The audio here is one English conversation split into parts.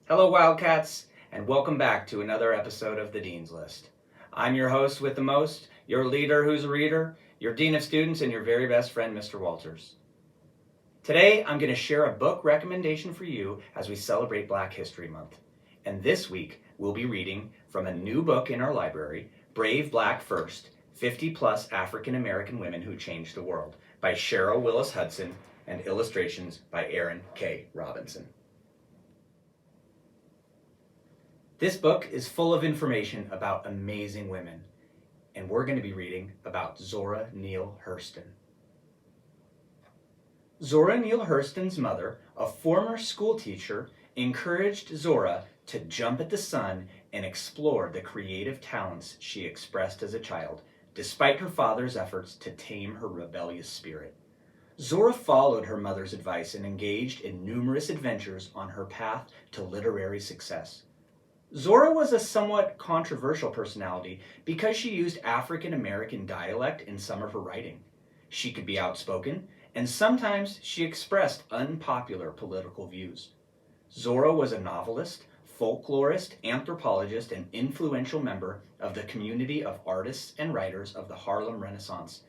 Hello, Wildcats, and welcome back to another episode of the Dean's List. I'm your host with the most, your leader who's a reader, your Dean of Students, and your very best friend, Mr. Walters. Today, I'm going to share a book recommendation for you as we celebrate Black History Month. And this week, we'll be reading from a new book in our library, Brave Black First, 50-plus African American Women Who Changed the World, by Cheryl Willis Hudson, and illustrations by Erin K. Robinson. This book is full of information about amazing women, and we're going to be reading about Zora Neale Hurston. Zora Neale Hurston's mother, a former school teacher, encouraged Zora to jump at the sun and explore the creative talents she expressed as a child, despite her father's efforts to tame her rebellious spirit. Zora followed her mother's advice and engaged in numerous adventures on her path to literary success. Zora was a somewhat controversial personality because she used African American dialect in some of her writing. She could be outspoken, and sometimes she expressed unpopular political views. Zora was a novelist, folklorist, anthropologist, and influential member of the community of artists and writers of the Harlem Renaissance.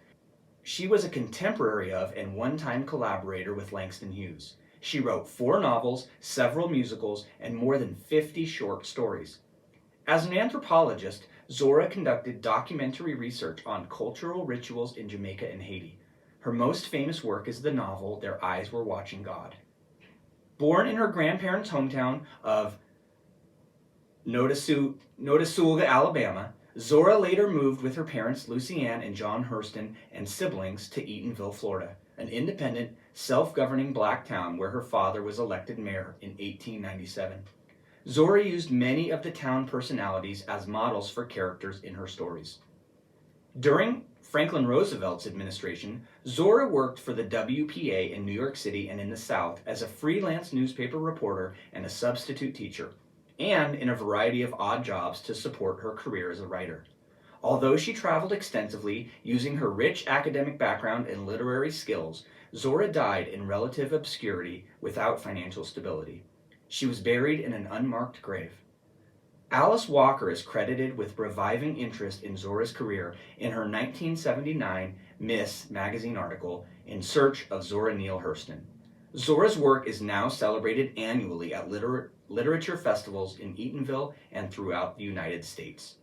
She was a contemporary of and one-time collaborator with Langston Hughes. She wrote 4 novels, several musicals, and more than 50 short stories. As an anthropologist, Zora conducted documentary research on cultural rituals in Jamaica and Haiti. Her most famous work is the novel Their Eyes Were Watching God. Born in her grandparents' hometown of Notasulga, Alabama, Zora later moved with her parents Lucy Ann and John Hurston and siblings to Eatonville, Florida, an independent, self-governing black town where her father was elected mayor in 1897. Zora used many of the town personalities as models for characters in her stories. During Franklin Roosevelt's administration, Zora worked for the WPA in New York City and in the South as a freelance newspaper reporter and a substitute teacher, and in a variety of odd jobs to support her career as a writer. Although she traveled extensively, using her rich academic background and literary skills, Zora died in relative obscurity without financial stability. She was buried in an unmarked grave. Alice Walker is credited with reviving interest in Zora's career in her 1979 Miss magazine article, In Search of Zora Neale Hurston. Zora's work is now celebrated annually at literature festivals in Eatonville and throughout the United States.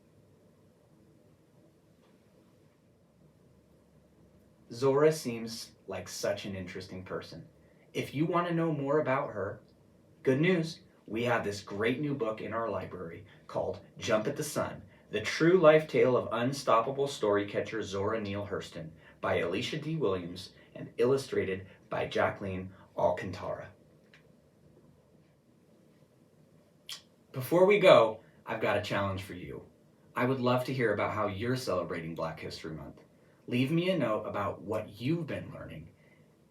Zora seems like such an interesting person. If you want to know more about her, good news, we have this great new book in our library called Jump at the Sun, The True Life Tale of Unstoppable Storycatcher Zora Neale Hurston by Alicia D. Williams and illustrated by Jacqueline Alcántara. Before we go, I've got a challenge for you. I would love to hear about how you're celebrating Black History Month. Leave me a note about what you've been learning,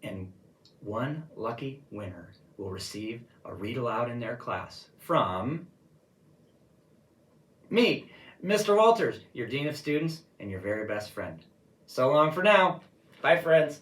and one lucky winner will receive a read aloud in their class from me, Mr. Walters, your Dean of Students and your very best friend. So long for now. Bye, friends.